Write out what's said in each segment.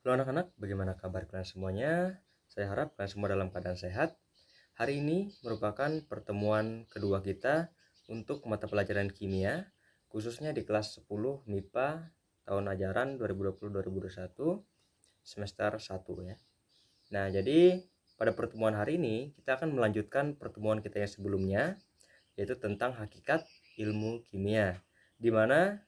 Halo anak-anak, bagaimana kabar kalian semuanya? Saya harap kalian semua dalam keadaan sehat. Hari ini merupakan pertemuan kedua kita untuk mata pelajaran kimia, khususnya di kelas 10 MIPA tahun ajaran 2020-2021 semester 1 ya. Nah, jadi pada pertemuan hari ini kita akan melanjutkan pertemuan kita yang sebelumnya, yaitu tentang hakikat ilmu kimia, di mana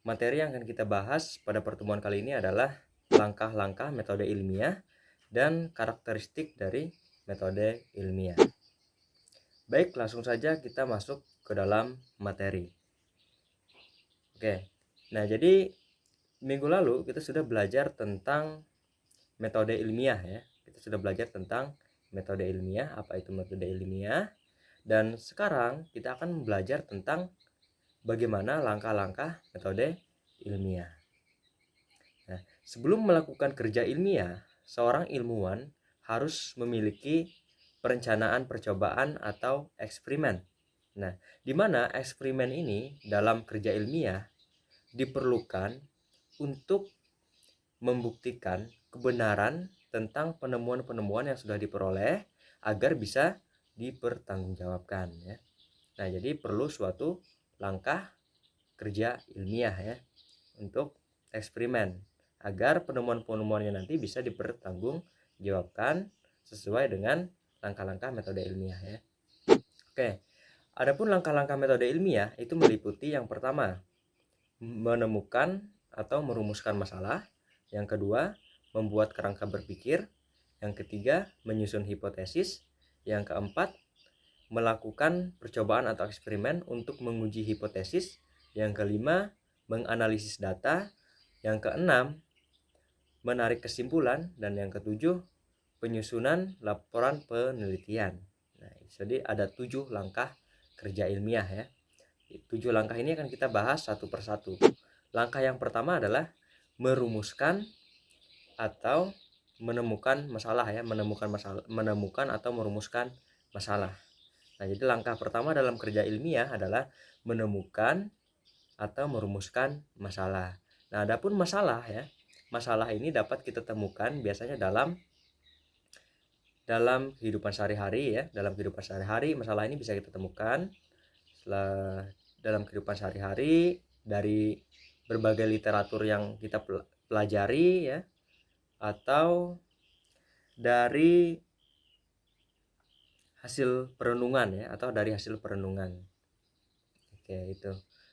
materi yang akan kita bahas pada pertemuan kali ini adalah langkah-langkah metode ilmiah dan karakteristik dari metode ilmiah. Baik, langsung saja kita masuk ke dalam materi. Oke, nah jadi minggu lalu kita sudah belajar tentang metode ilmiah ya. Kita sudah belajar tentang metode ilmiah, apa itu metode ilmiah. Dan sekarang kita akan belajar tentang bagaimana langkah-langkah metode ilmiah. Nah, sebelum melakukan kerja ilmiah, seorang ilmuwan harus memiliki perencanaan percobaan atau eksperimen. Nah, di mana eksperimen ini dalam kerja ilmiah diperlukan untuk membuktikan kebenaran tentang penemuan-penemuan yang sudah diperoleh agar bisa dipertanggungjawabkan ya. Nah, jadi perlu suatu langkah kerja ilmiah ya untuk eksperimen agar penemuan-penemuannya nanti bisa dipertanggungjawabkan sesuai dengan langkah-langkah metode ilmiah ya. Oke, adapun langkah-langkah metode ilmiah itu meliputi yang pertama, menemukan atau merumuskan masalah, yang kedua, membuat kerangka berpikir, yang ketiga, menyusun hipotesis, yang keempat, melakukan percobaan atau eksperimen untuk menguji hipotesis, yang kelima, menganalisis data, yang keenam, menarik kesimpulan, dan yang ketujuh, penyusunan laporan penelitian. Nah, jadi ada 7 langkah kerja ilmiah ya. 7 langkah ini akan kita bahas satu persatu. Langkah yang pertama adalah merumuskan atau menemukan masalah ya, menemukan atau merumuskan masalah. Nah, jadi langkah pertama dalam kerja ilmiah adalah menemukan atau merumuskan masalah. Nah, adapun masalah ya, masalah ini dapat kita temukan biasanya dalam kehidupan sehari-hari ya. Dalam kehidupan sehari-hari masalah ini bisa kita temukan dalam kehidupan sehari-hari dari berbagai literatur yang kita pelajari ya, atau dari hasil perenungan ya, atau dari hasil perenungan. Oke, itu.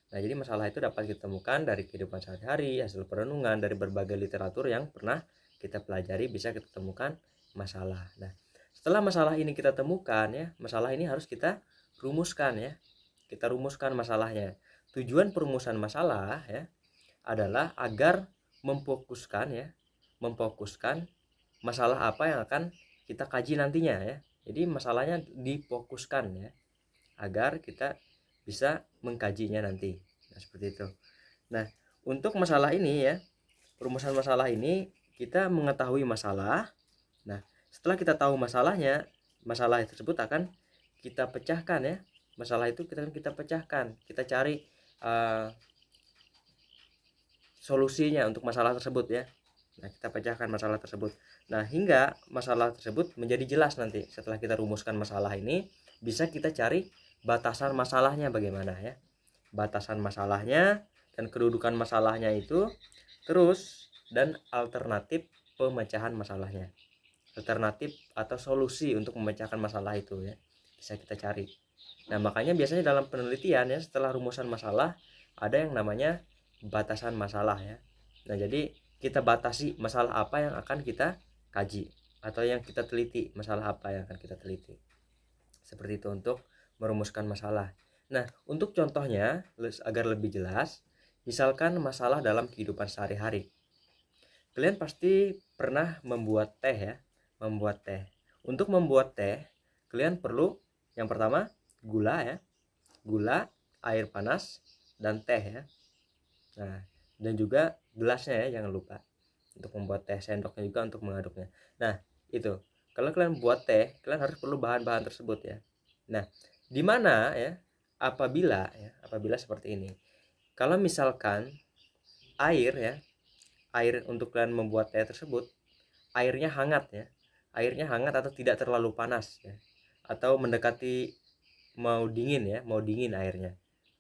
Nah, jadi masalah itu dapat kita temukan dari kehidupan sehari-hari, hasil perenungan, dari berbagai literatur yang pernah kita pelajari bisa kita temukan masalah. Nah, setelah masalah ini kita temukan ya, masalah ini harus kita rumuskan ya. Kita rumuskan masalahnya. Tujuan perumusan masalah ya adalah agar memfokuskan masalah apa yang akan kita kaji nantinya ya. Jadi masalahnya difokuskan ya, agar kita bisa mengkajinya nanti. Nah, seperti itu. Nah, untuk masalah ini ya, perumusan masalah ini kita mengetahui masalah. Nah, setelah kita tahu masalahnya, masalah tersebut akan kita pecahkan ya. Masalah itu kita pecahkan, kita cari solusinya untuk masalah tersebut ya. Nah, kita pecahkan masalah tersebut. Nah, hingga masalah tersebut menjadi jelas nanti. Setelah kita rumuskan masalah ini, bisa kita cari batasan masalahnya bagaimana ya. Batasan masalahnya dan kedudukan masalahnya itu, terus dan alternatif pemecahan masalahnya. Alternatif atau solusi untuk memecahkan masalah itu ya, bisa kita cari. Nah, makanya biasanya dalam penelitian ya, setelah rumusan masalah ada yang namanya batasan masalah ya. Nah, jadi kita batasi masalah apa yang akan kita kaji atau yang kita teliti, masalah apa yang akan kita teliti. Seperti itu untuk merumuskan masalah. Nah, untuk contohnya agar lebih jelas, misalkan masalah dalam kehidupan sehari-hari. Kalian pasti pernah membuat teh ya, membuat teh. Untuk membuat teh, kalian perlu yang pertama gula ya, gula, air panas, dan teh ya. Nah, dan juga gelasnya ya, jangan lupa untuk membuat teh, sendoknya juga untuk mengaduknya. Nah, itu. Kalau kalian buat teh, kalian harus perlu bahan-bahan tersebut ya. Nah, di mana ya apabila seperti ini. Kalau misalkan air ya, air untuk kalian membuat teh tersebut, airnya hangat ya. Airnya hangat atau tidak terlalu panas ya. Atau mendekati mau dingin ya, mau dingin airnya.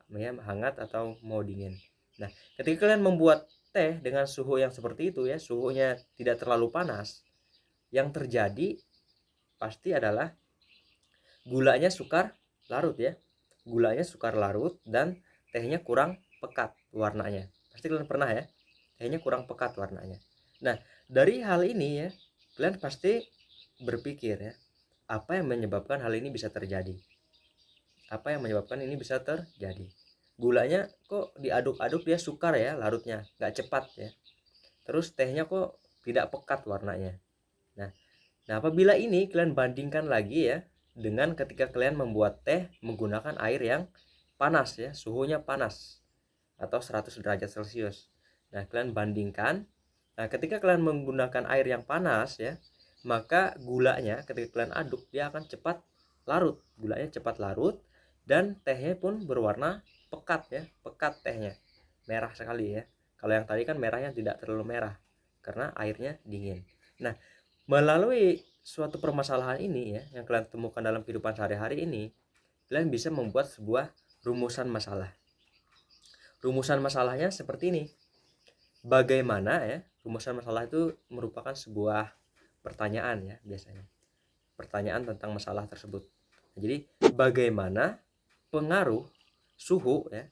Ya, hangat atau mau dingin. Nah, ketika kalian membuat teh dengan suhu yang seperti itu ya, suhunya tidak terlalu panas, yang terjadi pasti adalah gulanya sukar larut ya. Gulanya sukar larut dan tehnya kurang pekat warnanya. Pasti kalian pernah ya, tehnya kurang pekat warnanya. Nah, dari hal ini ya, kalian pasti berpikir ya, apa yang menyebabkan hal ini bisa terjadi? Apa yang menyebabkan ini bisa terjadi? Gulanya kok diaduk-aduk dia sukar ya larutnya, nggak cepat ya. Terus tehnya kok tidak pekat warnanya. Nah, apabila ini kalian bandingkan lagi ya dengan ketika kalian membuat teh menggunakan air yang panas ya, suhunya panas atau 100 derajat Celcius. Nah, kalian bandingkan. Nah, ketika kalian menggunakan air yang panas ya, maka gulanya ketika kalian aduk dia akan cepat larut. Gulanya cepat larut dan tehnya pun berwarna pekat ya, pekat tehnya. Merah sekali ya. Kalau yang tadi kan merahnya tidak terlalu merah karena airnya dingin. Nah, melalui suatu permasalahan ini ya yang kalian temukan dalam kehidupan sehari-hari ini, kalian bisa membuat sebuah rumusan masalah. Rumusan masalahnya seperti ini. Bagaimana ya? Rumusan masalah itu merupakan sebuah pertanyaan ya biasanya. Pertanyaan tentang masalah tersebut. Jadi, bagaimana pengaruh suhu ya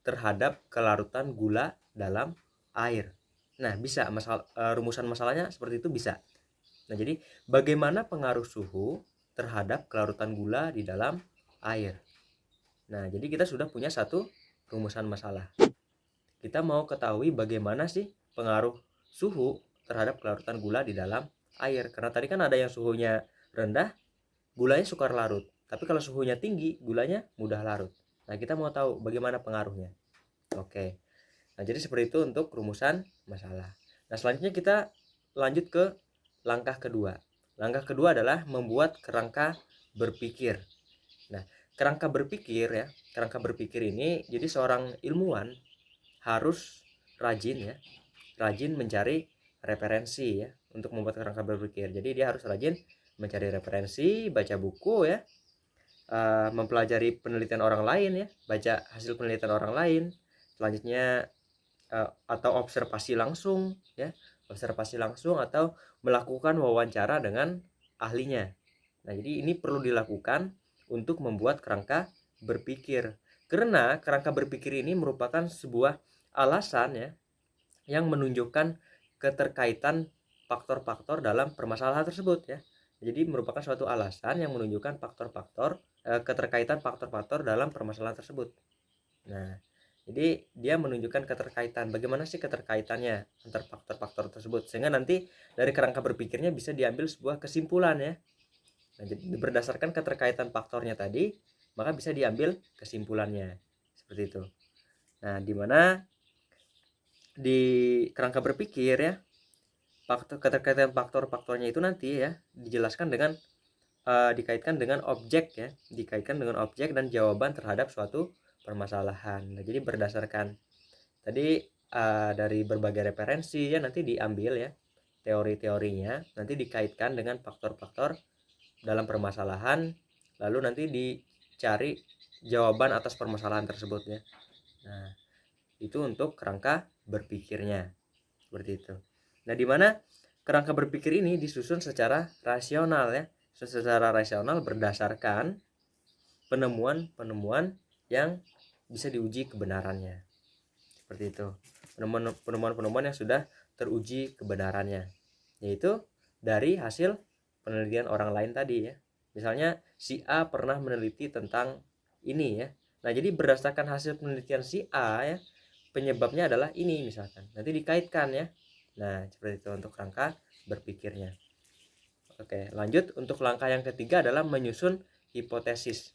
terhadap kelarutan gula dalam air? Nah, bisa rumusan masalahnya seperti itu bisa. Nah, jadi bagaimana pengaruh suhu terhadap kelarutan gula di dalam air? Nah, jadi kita sudah punya satu rumusan masalah. Kita mau ketahui bagaimana sih pengaruh suhu terhadap kelarutan gula di dalam air. Karena tadi kan ada yang suhunya rendah, gulanya sukar larut. Tapi kalau suhunya tinggi, gulanya mudah larut. Nah, kita mau tahu bagaimana pengaruhnya. Oke. Nah, jadi seperti itu untuk rumusan masalah. Nah, selanjutnya kita lanjut ke langkah kedua. Langkah kedua adalah membuat kerangka berpikir. Nah, kerangka berpikir ya, kerangka berpikir ini jadi seorang ilmuwan harus rajin ya, rajin mencari referensi ya untuk membuat kerangka berpikir. Jadi dia harus rajin mencari referensi, baca buku ya, mempelajari penelitian orang lain ya, baca hasil penelitian orang lain. Selanjutnya atau observasi langsung ya, observasi langsung atau melakukan wawancara dengan ahlinya. Nah, jadi ini perlu dilakukan untuk membuat kerangka berpikir. Karena kerangka berpikir ini merupakan sebuah alasan ya yang menunjukkan keterkaitan faktor-faktor dalam permasalahan tersebut ya. Jadi merupakan suatu alasan yang menunjukkan faktor-faktor keterkaitan faktor-faktor dalam permasalahan tersebut. Nah, jadi dia menunjukkan keterkaitan. Bagaimana sih keterkaitannya antar faktor-faktor tersebut sehingga nanti dari kerangka berpikirnya bisa diambil sebuah kesimpulan ya. Nah, jadi berdasarkan keterkaitan faktornya tadi, maka bisa diambil kesimpulannya. Seperti itu. Nah, di mana di kerangka berpikir ya, faktor keterkaitan faktor-faktornya itu nanti ya dijelaskan dengan dikaitkan dengan objek ya, dikaitkan dengan objek dan jawaban terhadap suatu permasalahan. Nah, jadi berdasarkan tadi dari berbagai referensi ya nanti diambil ya teori-teorinya, nanti dikaitkan dengan faktor-faktor dalam permasalahan, lalu nanti dicari jawaban atas permasalahan tersebut ya. Nah, itu untuk kerangka berpikirnya seperti itu. Nah, di mana kerangka berpikir ini disusun secara rasional ya, secara rasional berdasarkan penemuan-penemuan yang bisa diuji kebenarannya. Seperti itu. Penemuan-penemuan yang sudah teruji kebenarannya, yaitu dari hasil penelitian orang lain tadi ya. Misalnya si A pernah meneliti tentang ini ya. Nah, jadi berdasarkan hasil penelitian si A ya, penyebabnya adalah ini misalkan. Nanti dikaitkan ya. Nah, seperti itu untuk kerangka berpikirnya. Oke, lanjut untuk langkah yang ketiga adalah menyusun hipotesis.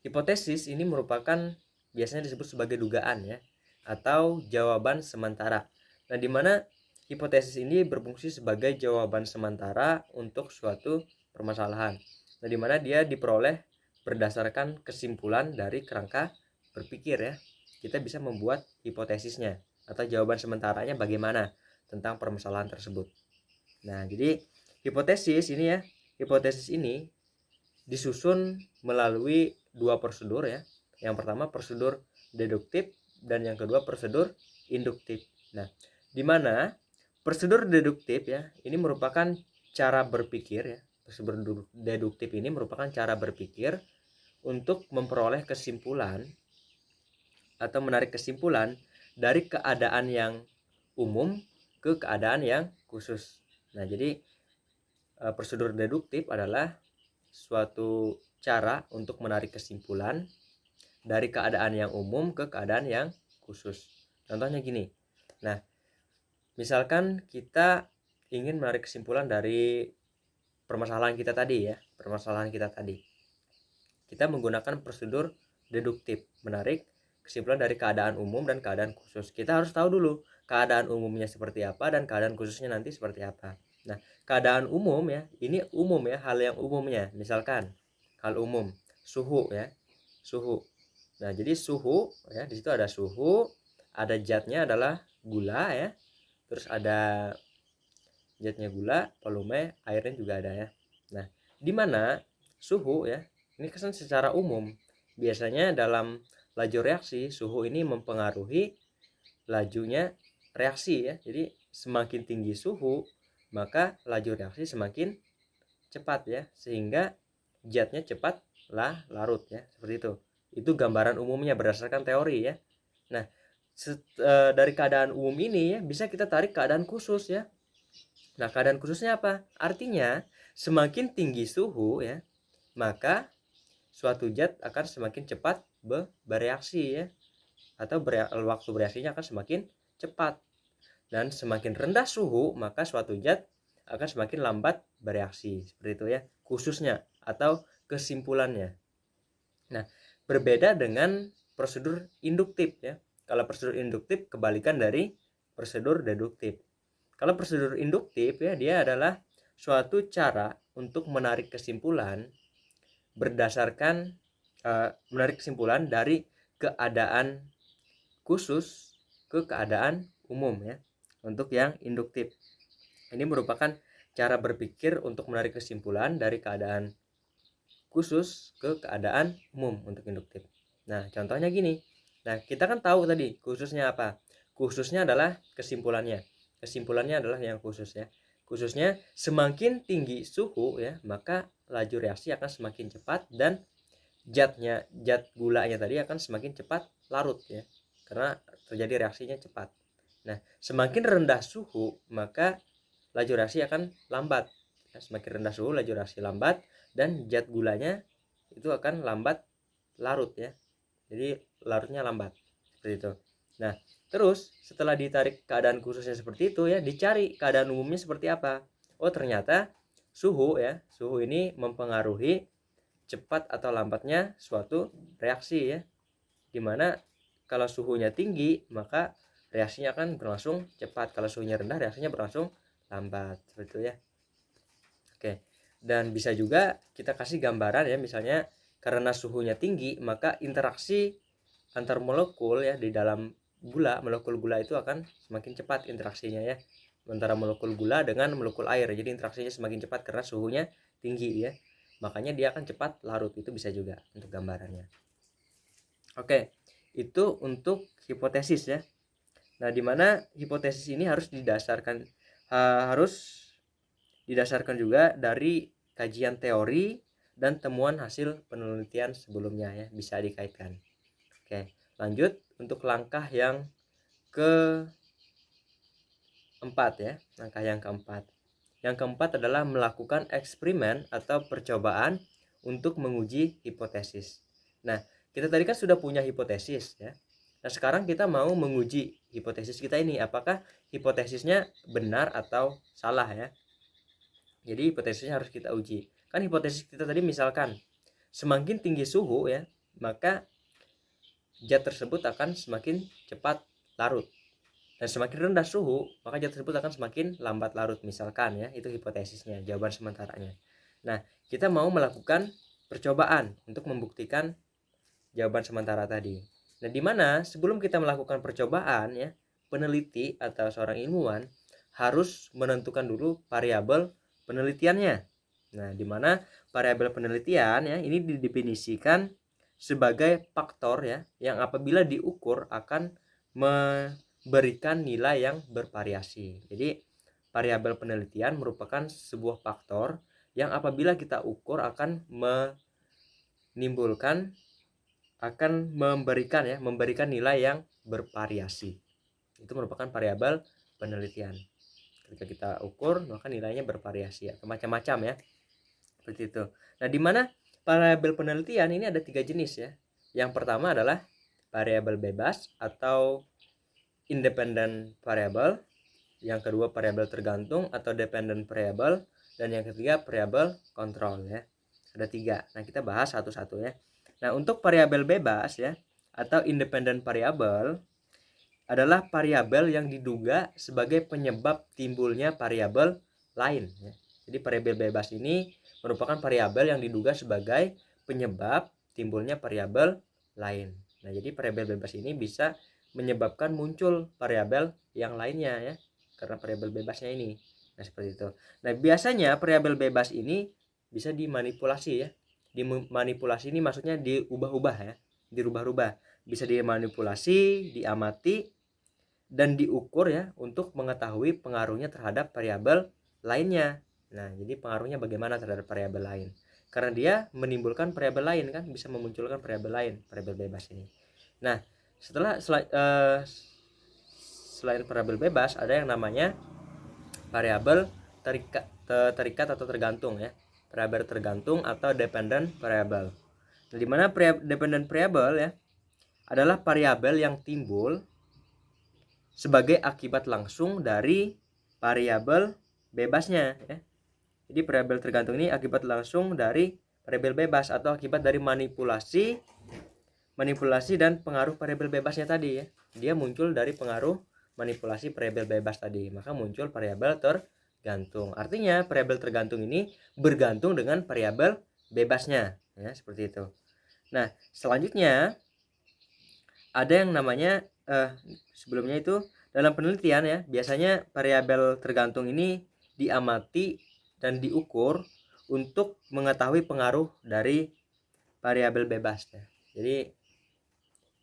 Hipotesis ini merupakan biasanya disebut sebagai dugaan ya atau jawaban sementara. Nah, di mana hipotesis ini berfungsi sebagai jawaban sementara untuk suatu permasalahan. Nah, di mana dia diperoleh berdasarkan kesimpulan dari kerangka berpikir ya. Kita bisa membuat hipotesisnya. atau jawaban sementaranya bagaimana tentang permasalahan tersebut. Nah, jadi hipotesis ini disusun melalui dua prosedur ya. Yang pertama prosedur deduktif dan yang kedua prosedur induktif. Nah, di mana prosedur deduktif ya, ini merupakan cara berpikir ya. Prosedur deduktif ini merupakan cara berpikir untuk memperoleh kesimpulan atau menarik kesimpulan dari keadaan yang umum ke keadaan yang khusus. Nah, jadi prosedur deduktif adalah suatu cara untuk menarik kesimpulan dari keadaan yang umum ke keadaan yang khusus. Contohnya gini. Nah, misalkan kita ingin menarik kesimpulan dari permasalahan kita tadi ya, Kita menggunakan prosedur deduktif, menarik kesimpulan dari keadaan umum dan keadaan khusus. Kita harus tahu dulu keadaan umumnya seperti apa dan keadaan khususnya nanti seperti apa. Nah, keadaan umum ya, ini umum ya, hal yang umumnya. Misalkan hal umum, suhu ya, suhu. Nah, jadi suhu ya, di situ ada suhu, ada zatnya adalah gula ya. Terus ada zatnya gula, volume, airnya juga ada ya. Nah, di mana suhu ya, ini kesan secara umum. Biasanya dalam laju reaksi, suhu ini mempengaruhi lajunya reaksi ya. Jadi semakin tinggi suhu, maka laju reaksi semakin cepat ya, sehingga zatnya cepatlah larut ya, seperti itu. Itu gambaran umumnya berdasarkan teori ya. Nah, dari keadaan umum ini ya, bisa kita tarik keadaan khusus ya. Nah, keadaan khususnya apa? Artinya semakin tinggi suhu ya, maka suatu zat akan semakin cepat bereaksi ya, atau waktu bereaksinya akan semakin cepat. Dan semakin rendah suhu, maka suatu zat akan semakin lambat bereaksi. Seperti itu ya, khususnya atau kesimpulannya. Nah, berbeda dengan prosedur induktif ya. Kalau prosedur induktif kebalikan dari prosedur deduktif. Kalau prosedur induktif ya, dia adalah suatu cara untuk menarik kesimpulan berdasarkan menarik kesimpulan dari keadaan khusus ke keadaan umum ya. Untuk yang induktif, ini merupakan cara berpikir untuk menarik kesimpulan dari keadaan khusus ke keadaan umum untuk induktif. Nah, contohnya gini. Nah, kita kan tahu tadi khususnya apa? Khususnya adalah kesimpulannya. Kesimpulannya adalah yang khusus ya. Khususnya semakin tinggi suhu ya, maka laju reaksi akan semakin cepat dan zat gulanya tadi akan semakin cepat larut ya, karena terjadi reaksinya cepat. Nah, semakin rendah suhu maka laju reaksi akan lambat ya, semakin rendah suhu laju reaksi lambat dan zat gulanya itu akan lambat larut ya, jadi larutnya lambat seperti itu. Nah, terus setelah ditarik keadaan khususnya seperti itu ya, dicari keadaan umumnya seperti apa. Oh, ternyata suhu ini mempengaruhi cepat atau lambatnya suatu reaksi ya, dimana kalau suhunya tinggi maka reaksinya akan berlangsung cepat, kalau suhunya rendah reaksinya berlangsung lambat, seperti itu ya. Oke, dan bisa juga kita kasih gambaran ya, misalnya karena suhunya tinggi maka interaksi antar molekul ya di dalam molekul gula itu akan semakin cepat interaksinya ya, antara molekul gula dengan molekul air. Jadi interaksinya semakin cepat karena suhunya tinggi ya, makanya dia akan cepat larut. Itu bisa juga untuk gambarannya. Oke, itu untuk hipotesis ya. Nah, dimana hipotesis ini harus didasarkan juga dari kajian teori dan temuan hasil penelitian sebelumnya ya, bisa dikaitkan. Oke, lanjut untuk langkah yang keempat ya. Langkah yang keempat. Yang keempat adalah melakukan eksperimen atau percobaan untuk menguji hipotesis. Nah, kita tadi kan sudah punya hipotesis ya. Nah, sekarang kita mau menguji hipotesis kita ini, apakah hipotesisnya benar atau salah ya. Jadi hipotesisnya harus kita uji. Kan hipotesis kita tadi misalkan semakin tinggi suhu ya, maka zat tersebut akan semakin cepat larut. Dan semakin rendah suhu, maka zat tersebut akan semakin lambat larut, misalkan ya. Itu hipotesisnya, jawaban sementaranya. Nah, kita mau melakukan percobaan untuk membuktikan jawaban sementara tadi. Nah, di mana sebelum kita melakukan percobaan ya, peneliti atau seorang ilmuwan harus menentukan dulu variabel penelitiannya. Nah, di mana variabel penelitian ya ini didefinisikan sebagai faktor ya yang apabila diukur akan memberikan nilai yang bervariasi. Jadi variabel penelitian merupakan sebuah faktor yang apabila kita ukur akan memberikan nilai yang bervariasi. Itu merupakan variabel penelitian. Ketika kita ukur maka nilainya bervariasi atau macam-macam ya. Seperti itu. Nah, di mana variabel penelitian ini ada 3 jenis ya. Yang pertama adalah variabel bebas atau independent variable. Yang kedua variabel tergantung atau dependent variable, dan yang ketiga variabel kontrol ya. Ada 3. Nah, kita bahas satu-satu ya. Nah, untuk variabel bebas ya atau independent variable adalah variabel yang diduga sebagai penyebab timbulnya variabel lain ya. Jadi variabel bebas ini merupakan variabel yang diduga sebagai penyebab timbulnya variabel lain. Nah, jadi variabel bebas ini bisa menyebabkan muncul variabel yang lainnya ya, karena variabel bebasnya ini. Nah, seperti itu. Nah, biasanya variabel bebas ini bisa dimanipulasi ya. Dimanipulasi ini maksudnya diubah-ubah ya, dirubah-rubah. Bisa dimanipulasi, diamati, dan diukur ya untuk mengetahui pengaruhnya terhadap variabel lainnya. Nah, jadi pengaruhnya bagaimana terhadap variabel lain? Karena dia menimbulkan variabel lain kan, bisa memunculkan variabel lain, variabel bebas ini. Nah, selain variabel bebas ada yang namanya variabel terikat atau tergantung ya. Variabel tergantung atau dependent variable. Nah, di mana dependent variable ya adalah variabel yang timbul sebagai akibat langsung dari variabel bebasnya ya. Jadi variabel tergantung ini akibat langsung dari variabel bebas atau akibat dari manipulasi dan pengaruh variabel bebasnya tadi ya. Dia muncul dari pengaruh manipulasi variabel bebas tadi, maka muncul variabel tergantung. Artinya variabel tergantung ini bergantung dengan variabel bebasnya ya, seperti itu. Nah, selanjutnya ada yang namanya sebelumnya itu dalam penelitian ya, biasanya variabel tergantung ini diamati dan diukur untuk mengetahui pengaruh dari variabel bebas ya. Jadi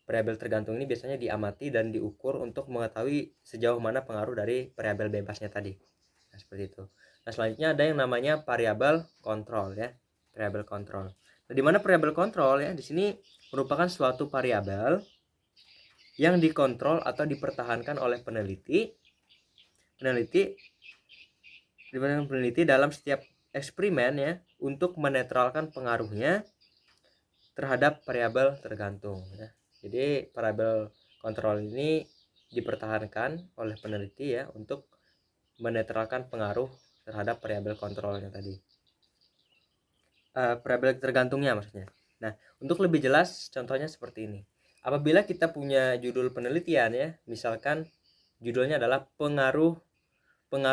variabel tergantung ini biasanya diamati dan diukur untuk mengetahui sejauh mana pengaruh dari variabel bebasnya tadi. Nah, seperti itu. Nah, selanjutnya ada yang namanya variabel kontrol ya, variabel kontrol. Nah, di mana variabel kontrol ya di sini merupakan suatu variabel yang dikontrol atau dipertahankan oleh peneliti dalam setiap eksperimen ya untuk menetralkan pengaruhnya terhadap variabel tergantung ya. Jadi variabel kontrol ini dipertahankan oleh peneliti ya untuk menetralkan pengaruh terhadap variabel kontrolnya tadi. Variabel tergantungnya maksudnya. Nah, untuk lebih jelas contohnya seperti ini. Apabila kita punya judul penelitian ya, misalkan judulnya adalah pengaruh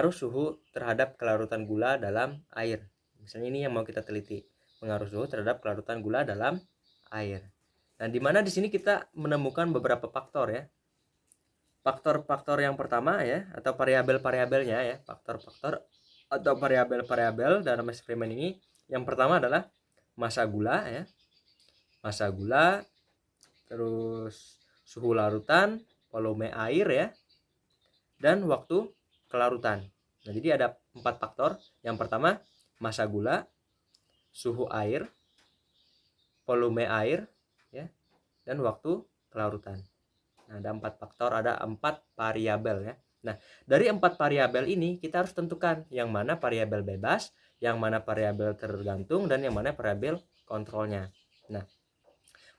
suhu terhadap kelarutan gula dalam air. Misalnya ini yang mau kita teliti, pengaruh suhu terhadap kelarutan gula dalam air. Nah, di mana di sini kita menemukan beberapa faktor ya. Faktor-faktor yang pertama ya, atau variabel-variabelnya ya, faktor-faktor atau variabel-variabel dalam eksperimen ini. Yang pertama adalah massa gula ya. Massa gula, terus suhu larutan, volume air ya, dan waktu kelarutan. Nah, jadi ada 4 faktor. Yang pertama massa gula, suhu air, volume air ya, dan waktu kelarutan. Nah, ada 4 faktor, ada 4 variabel ya. Nah, dari 4 variabel ini kita harus tentukan yang mana variabel bebas, yang mana variabel tergantung, dan yang mana variabel kontrolnya. Nah,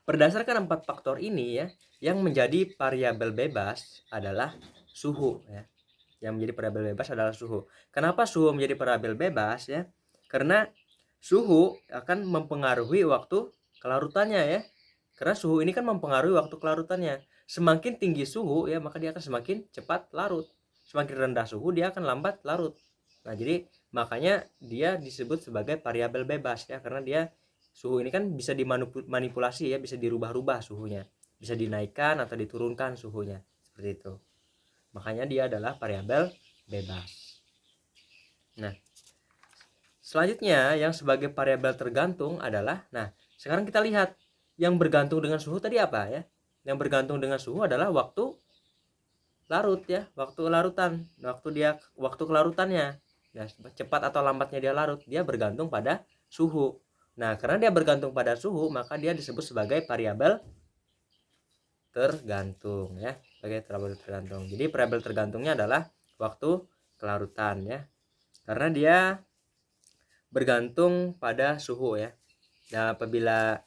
berdasarkan 4 faktor ini ya, yang menjadi variabel bebas adalah suhu ya. Yang menjadi variabel bebas adalah suhu. Kenapa suhu menjadi variabel bebas ya? Karena suhu akan mempengaruhi waktu kelarutannya ya. Karena suhu ini kan mempengaruhi waktu kelarutannya. Semakin tinggi suhu ya, maka dia akan semakin cepat larut. Semakin rendah suhu dia akan lambat larut. Nah, jadi makanya dia disebut sebagai variabel bebas ya, karena dia suhu ini kan bisa dimanipulasi ya, bisa dirubah-rubah suhunya. Bisa dinaikkan atau diturunkan suhunya. Seperti itu. Makanya dia adalah variabel bebas. Nah, selanjutnya yang sebagai variabel tergantung adalah, nah sekarang kita lihat yang bergantung dengan suhu tadi apa ya? Yang bergantung dengan suhu adalah waktu larut ya, waktu larutan, waktu kelarutannya. Nah, cepat atau lambatnya dia larut, dia bergantung pada suhu. Nah, karena dia bergantung pada suhu, maka dia disebut sebagai variabel tergantung ya, sebagai variabel tergantung. Jadi variabel tergantungnya adalah waktu kelarutan ya. Karena dia bergantung pada suhu ya. Nah, apabila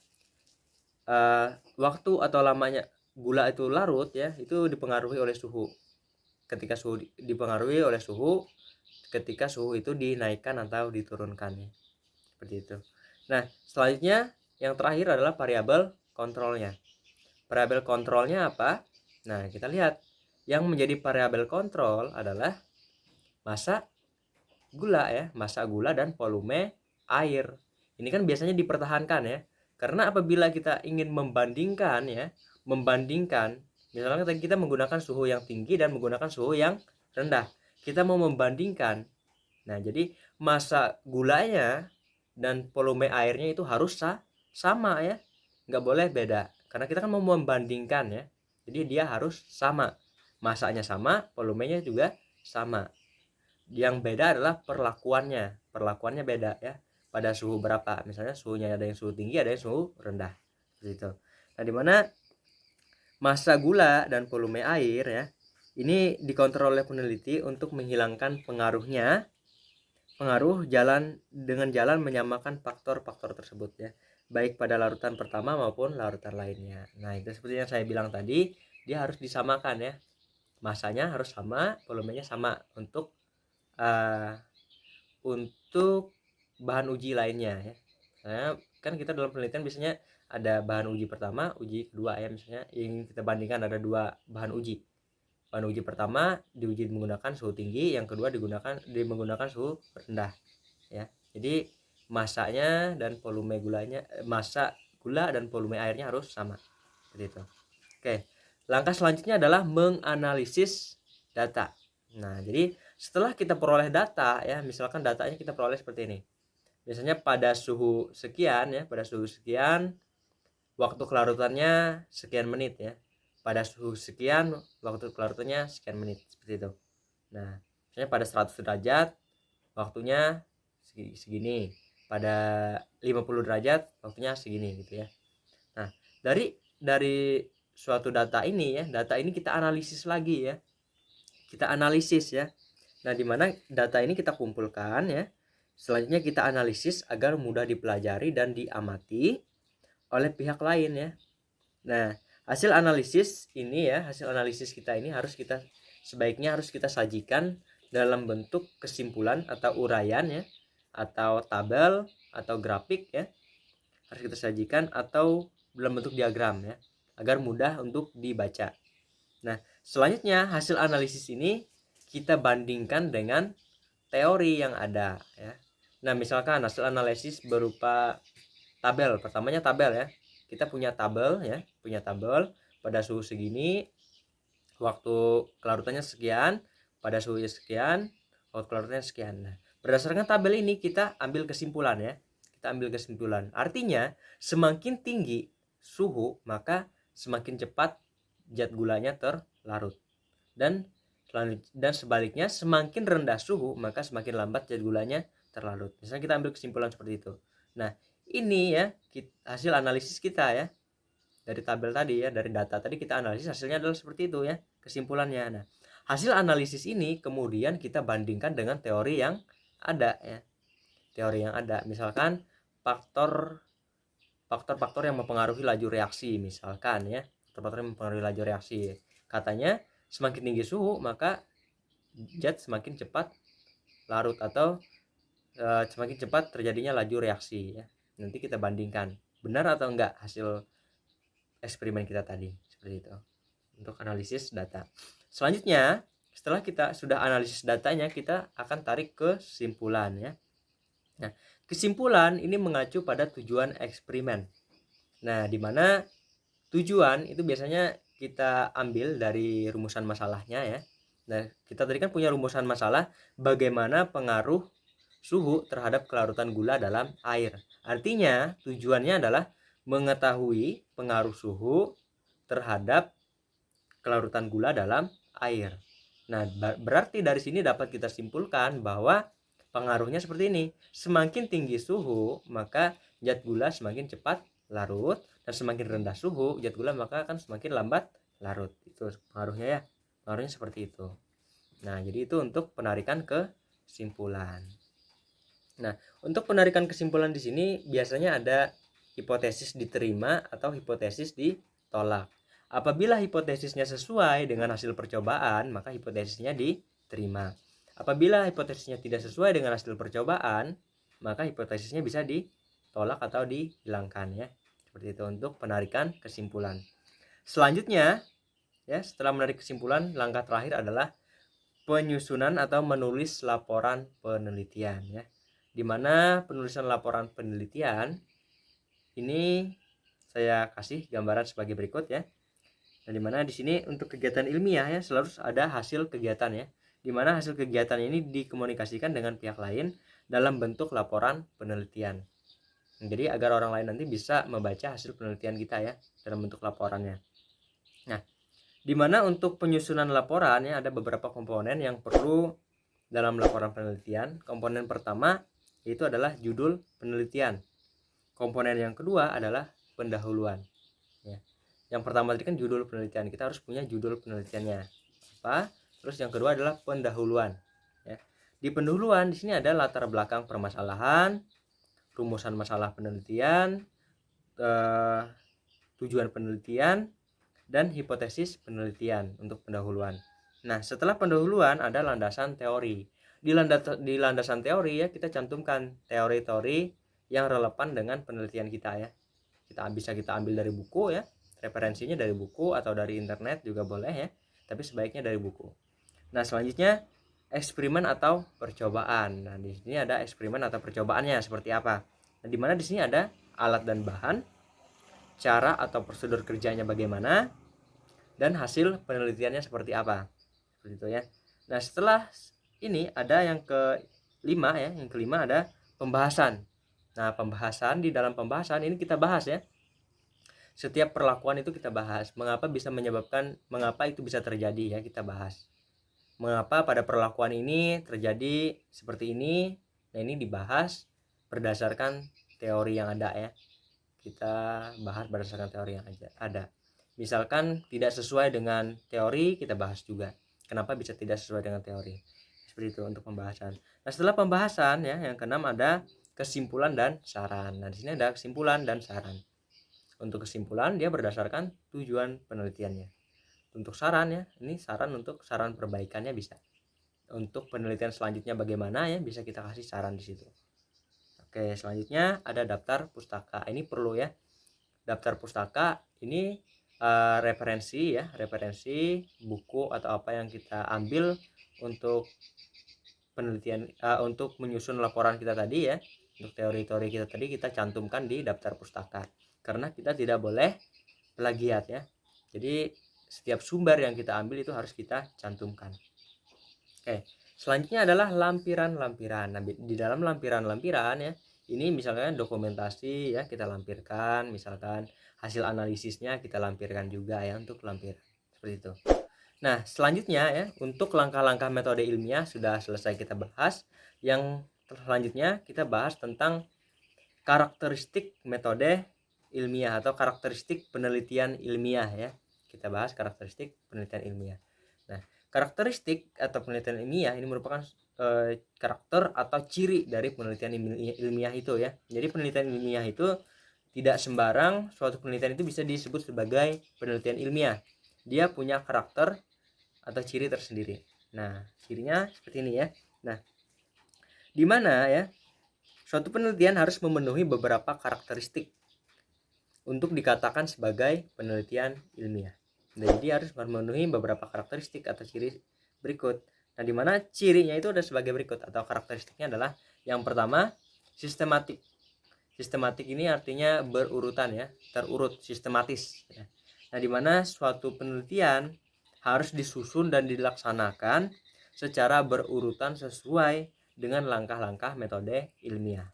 waktu atau lamanya gula itu larut ya, itu dipengaruhi oleh suhu. Ketika suhu dipengaruhi oleh suhu, ketika suhu itu dinaikkan atau diturunkan ya. Seperti itu. Nah, selanjutnya yang terakhir adalah variabel kontrolnya. Variabel kontrolnya apa? Nah, kita lihat. Yang menjadi variabel kontrol adalah massa gula ya, massa gula dan volume air. Ini kan biasanya dipertahankan ya. Karena apabila kita ingin membandingkan ya, misalnya kita menggunakan suhu yang tinggi dan menggunakan suhu yang rendah. Kita mau membandingkan. Nah, jadi massa gulanya dan volume airnya itu harus sama ya. Nggak boleh beda. Karena kita kan mau membandingkan ya. Jadi dia harus sama. Massanya sama, volumenya juga sama. Yang beda adalah perlakuannya beda ya, pada suhu berapa. Misalnya suhunya ada yang suhu tinggi, ada yang suhu rendah, seperti itu. Nah, dimana massa gula dan volume air ya, ini dikontrol oleh peneliti untuk menghilangkan pengaruh jalan menyamakan faktor-faktor tersebut ya, baik pada larutan pertama maupun larutan lainnya. Nah, itu seperti yang saya bilang tadi, dia harus disamakan ya, massanya harus sama, volumenya sama untuk bahan uji lainnya ya. Nah, kan kita dalam penelitian biasanya ada bahan uji pertama, uji kedua ya. Misalnya yang kita bandingkan ada dua bahan uji. Bahan uji pertama diuji menggunakan suhu tinggi, yang kedua menggunakan suhu rendah ya. Jadi massanya dan volume gulanya, massa gula dan volume airnya harus sama. Seperti itu. Oke. Langkah selanjutnya adalah menganalisis data. Nah, jadi setelah kita peroleh data ya, misalkan datanya kita peroleh seperti ini. Biasanya pada suhu sekian ya, waktu kelarutannya sekian menit ya. Pada suhu sekian, waktu kelarutannya sekian menit, seperti itu. Nah, misalnya pada 100 derajat waktunya segini. Pada 50 derajat waktunya segini gitu ya. Nah, dari suatu data ini kita analisis lagi ya. Nah, dimana data ini kita kumpulkan ya. Selanjutnya kita analisis agar mudah dipelajari dan diamati oleh pihak lain ya. Nah, hasil analisis kita ini sebaiknya harus kita sajikan dalam bentuk kesimpulan atau uraian ya, atau tabel atau grafik ya. Harus kita sajikan atau dalam bentuk diagram ya, agar mudah untuk dibaca. Nah, selanjutnya hasil analisis ini kita bandingkan dengan teori yang ada ya. Nah, misalkan hasil analisis berupa tabel. Pertamanya tabel ya. Kita punya tabel pada suhu segini, waktu kelarutannya sekian, pada suhu sekian, waktu kelarutannya sekian. Nah, berdasarkan tabel ini kita ambil kesimpulan ya. Artinya, semakin tinggi suhu, maka semakin cepat zat gulanya terlarut. Dan sebaliknya, semakin rendah suhu, maka semakin lambat zat gulanya terlarut. Misalnya kita ambil kesimpulan seperti itu. Nah, ini ya hasil analisis kita ya. Dari tabel tadi ya, dari data tadi kita analisis, hasilnya adalah seperti itu ya, kesimpulannya. Nah, hasil analisis ini kemudian kita bandingkan dengan teori yang ada ya. Teori yang ada, misalkan faktor-faktor yang mempengaruhi laju reaksi misalkan ya. Faktor-faktor yang mempengaruhi laju reaksi. Katanya semakin tinggi suhu maka zat semakin cepat larut atau semakin cepat terjadinya laju reaksi ya. Nanti kita bandingkan benar atau enggak hasil eksperimen kita tadi, seperti itu untuk analisis data. Selanjutnya, setelah kita sudah analisis datanya, kita akan tarik kesimpulan ya. Nah, kesimpulan ini mengacu pada tujuan eksperimen. Nah, di mana tujuan itu biasanya kita ambil dari rumusan masalahnya ya. Nah, kita tadi kan punya rumusan masalah bagaimana pengaruh suhu terhadap kelarutan gula dalam air. Artinya, tujuannya adalah mengetahui pengaruh suhu terhadap kelarutan gula dalam air. Nah, berarti dari sini dapat kita simpulkan bahwa pengaruhnya seperti ini. Semakin tinggi suhu, maka zat gula semakin cepat larut, dan semakin rendah suhu, zat gula maka akan semakin lambat larut. Itu pengaruhnya ya. Pengaruhnya seperti itu. Nah, jadi itu untuk penarikan kesimpulan. Nah, untuk penarikan kesimpulan di sini biasanya ada hipotesis diterima atau hipotesis ditolak. Apabila hipotesisnya sesuai dengan hasil percobaan, maka hipotesisnya diterima. Apabila hipotesisnya tidak sesuai dengan hasil percobaan, maka hipotesisnya bisa ditolak atau dihilangkan ya. Seperti itu untuk penarikan kesimpulan. Selanjutnya, ya, setelah menarik kesimpulan, langkah terakhir adalah penyusunan atau menulis laporan penelitian ya. Di mana penulisan laporan penelitian ini saya kasih gambaran sebagai berikut ya. Nah, di mana di sini untuk kegiatan ilmiah ya selalu ada hasil kegiatan ya. Di mana hasil kegiatan ini dikomunikasikan dengan pihak lain dalam bentuk laporan penelitian. Jadi agar orang lain nanti bisa membaca hasil penelitian kita ya dalam bentuk laporannya. Nah, di mana untuk penyusunan laporannya ada beberapa komponen yang perlu dalam laporan penelitian. Komponen pertama itu adalah judul penelitian. Komponen yang kedua adalah pendahuluan. Ya. Yang pertama tadi kan judul penelitian, kita harus punya judul penelitiannya apa. Terus yang kedua adalah pendahuluan. Ya. Di pendahuluan di sini ada latar belakang permasalahan, rumusan masalah penelitian, tujuan penelitian, dan hipotesis penelitian untuk pendahuluan. Nah, setelah pendahuluan ada landasan teori. Di landasan teori ya kita cantumkan teori-teori yang relevan dengan penelitian kita ya. Kita ambil dari buku ya, referensinya dari buku atau dari internet juga boleh ya, tapi sebaiknya dari buku. Nah, selanjutnya eksperimen atau percobaan. Nah, di sini ada eksperimen atau percobaannya seperti apa. Nah, di mana di sini ada alat dan bahan, cara atau prosedur kerjanya bagaimana, dan hasil penelitiannya seperti apa. Seperti itu ya. Nah, setelah ini ada yang kelima ya. Yang kelima ada pembahasan. Nah, pembahasan, di dalam pembahasan ini kita bahas ya. Setiap perlakuan itu kita bahas. Mengapa bisa menyebabkan, mengapa itu bisa terjadi ya, kita bahas. Mengapa pada perlakuan ini terjadi seperti ini. Nah, ini dibahas berdasarkan teori yang ada ya. Kita bahas berdasarkan teori yang ada. Misalkan tidak sesuai dengan teori, kita bahas juga kenapa bisa tidak sesuai dengan teori. Seperti itu untuk pembahasan. Nah, setelah pembahasan ya, yang keenam ada kesimpulan dan saran. Nah, di sini ada kesimpulan dan saran. Untuk kesimpulan dia berdasarkan tujuan penelitiannya. Untuk saran ya, ini saran untuk saran perbaikannya bisa. Untuk penelitian selanjutnya bagaimana ya, bisa kita kasih saran di situ. Oke, selanjutnya ada daftar pustaka. Ini perlu ya. Daftar pustaka ini referensi ya, referensi buku atau apa yang kita ambil untuk penelitian, untuk menyusun laporan kita tadi ya. Untuk teori-teori kita tadi kita cantumkan di daftar pustaka. Karena kita tidak boleh plagiat ya. Jadi setiap sumber yang kita ambil itu harus kita cantumkan. Oke, selanjutnya adalah lampiran-lampiran. Nah, di dalam lampiran-lampiran ya, ini misalkan dokumentasi ya kita lampirkan, misalkan hasil analisisnya kita lampirkan juga ya untuk lampiran. Seperti itu. Nah, selanjutnya ya, untuk langkah-langkah metode ilmiah sudah selesai kita bahas. Yang selanjutnya kita bahas tentang karakteristik metode ilmiah atau karakteristik penelitian ilmiah ya. Kita bahas karakteristik penelitian ilmiah. Nah, karakteristik atau penelitian ilmiah ini merupakan karakter atau ciri dari penelitian ilmiah itu ya. Jadi penelitian ilmiah itu tidak sembarang suatu penelitian itu bisa disebut sebagai penelitian ilmiah. Dia punya karakter atau ciri tersendiri. Nah, cirinya seperti ini ya. Nah, di mana ya suatu penelitian harus memenuhi beberapa karakteristik untuk dikatakan sebagai penelitian ilmiah. Jadi dia harus memenuhi beberapa karakteristik atau ciri berikut. Nah, di mana cirinya itu ada sebagai berikut atau karakteristiknya adalah yang pertama sistematik. Sistematik ini artinya berurutan ya, terurut, sistematis. Nah, di mana suatu penelitian harus disusun dan dilaksanakan secara berurutan sesuai dengan langkah-langkah metode ilmiah.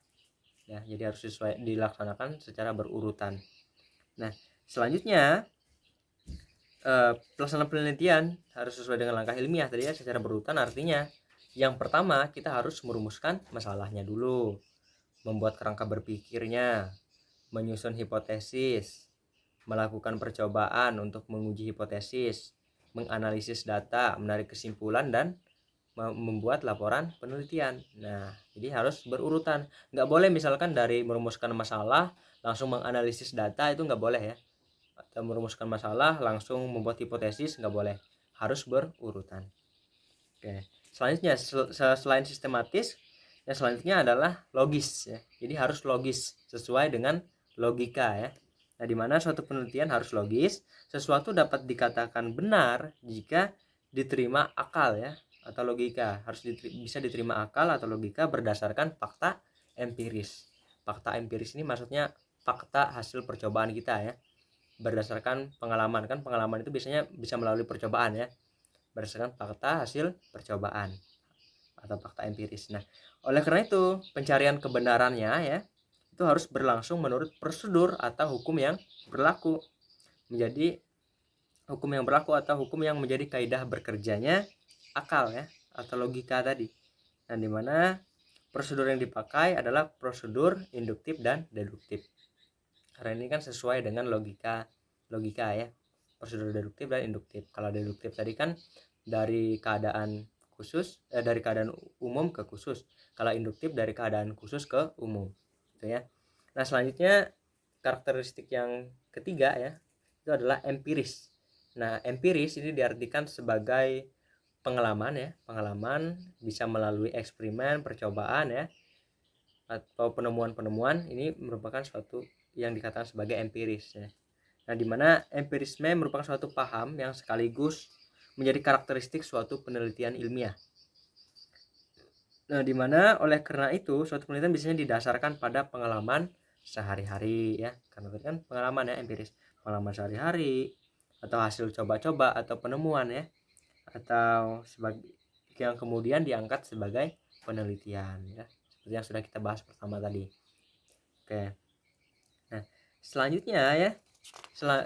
Ya, jadi harus dilaksanakan secara berurutan. Nah, selanjutnya pelaksanaan penelitian harus sesuai dengan langkah ilmiah tadi ya, secara berurutan. Artinya yang pertama kita harus merumuskan masalahnya dulu, membuat kerangka berpikirnya, menyusun hipotesis, melakukan percobaan untuk menguji hipotesis, menganalisis data, menarik kesimpulan, dan membuat laporan penelitian. Nah, jadi harus berurutan. Nggak boleh misalkan dari merumuskan masalah langsung menganalisis data, itu nggak boleh ya. Atau merumuskan masalah langsung membuat hipotesis, nggak boleh. Harus berurutan. Oke. Selanjutnya, selain sistematis, yang selanjutnya adalah logis ya. Jadi harus logis sesuai dengan logika ya. Nah, di mana suatu penelitian harus logis, sesuatu dapat dikatakan benar jika diterima akal ya, atau logika. Harus bisa diterima akal atau logika berdasarkan fakta empiris. Fakta empiris ini maksudnya fakta hasil percobaan kita ya. Berdasarkan pengalaman, kan pengalaman itu biasanya bisa melalui percobaan ya. Berdasarkan fakta hasil percobaan atau fakta empiris. Nah, oleh karena itu pencarian kebenarannya ya itu harus berlangsung menurut prosedur atau hukum yang berlaku, menjadi hukum yang berlaku atau hukum yang menjadi kaidah bekerjanya akal ya atau logika tadi. Nah, di mana prosedur yang dipakai adalah prosedur induktif dan deduktif. Karena ini kan sesuai dengan logika ya. Prosedur deduktif dan induktif. Kalau deduktif tadi kan dari keadaan khusus, dari keadaan umum ke khusus. Kalau induktif dari keadaan khusus ke umum, gitu ya. Nah, selanjutnya karakteristik yang ketiga ya, itu adalah empiris. Nah, empiris ini diartikan sebagai pengalaman ya, pengalaman bisa melalui eksperimen, percobaan ya, atau penemuan-penemuan. Ini merupakan suatu yang dikatakan sebagai empiris ya. Nah, di mana empirisme merupakan suatu paham yang sekaligus menjadi karakteristik suatu penelitian ilmiah. Nah, di mana oleh karena itu suatu penelitian biasanya didasarkan pada pengalaman sehari-hari ya. Karena itu kan pengalaman ya, empiris, pengalaman sehari-hari atau hasil coba-coba atau penemuan ya, atau sebagai yang kemudian diangkat sebagai penelitian ya, seperti yang sudah kita bahas pertama tadi. Oke. Nah, selanjutnya ya,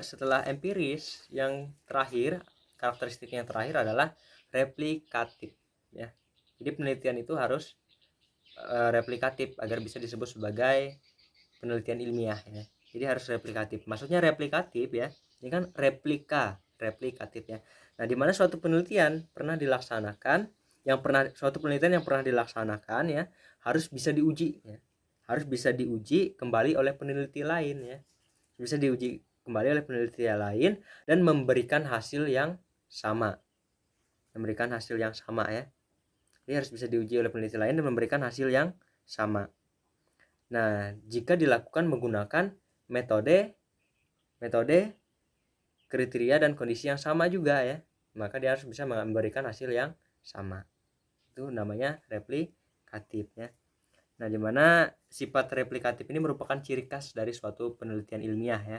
setelah empiris, yang terakhir, karakteristik yang terakhir adalah replikatif ya. Jadi penelitian itu harus replikatif agar bisa disebut sebagai penelitian ilmiah ya. Jadi harus replikatif. Maksudnya replikatif ya, ini kan replikatif ya. Nah, di mana suatu penelitian pernah dilaksanakan, suatu penelitian yang pernah dilaksanakan ya harus bisa diuji ya. Harus bisa diuji kembali oleh peneliti lain ya. Bisa diuji kembali oleh peneliti lain dan memberikan hasil yang sama. Memberikan hasil yang sama ya. Jadi harus bisa diuji oleh peneliti lain dan memberikan hasil yang sama. Nah, jika dilakukan menggunakan metode, kriteria dan kondisi yang sama juga ya, maka dia harus bisa memberikan hasil yang sama. Itu namanya replikatif ya. Nah, di mana sifat replikatif ini merupakan ciri khas dari suatu penelitian ilmiah ya.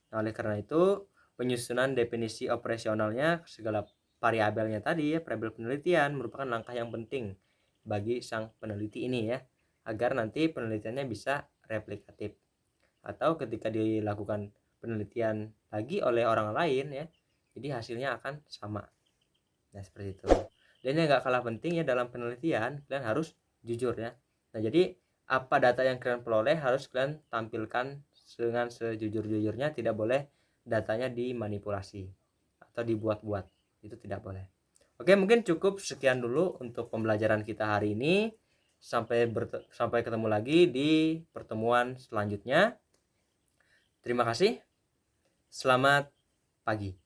Nah, oleh karena itu penyusunan definisi operasionalnya segala variabelnya tadi ya, variabel penelitian merupakan langkah yang penting bagi sang peneliti ini ya, agar nanti penelitiannya bisa replikatif. Atau ketika dilakukan penelitian lagi oleh orang lain ya, jadi hasilnya akan sama. Nah, seperti itu. Dan yang gak kalah penting ya dalam penelitian, kalian harus jujur ya. Nah, jadi apa data yang kalian peroleh harus kalian tampilkan dengan sejujur-jujurnya, tidak boleh datanya dimanipulasi atau dibuat-buat, itu tidak boleh. Oke, mungkin cukup sekian dulu untuk pembelajaran kita hari ini. Sampai ketemu lagi di pertemuan selanjutnya. Terima kasih. Selamat pagi.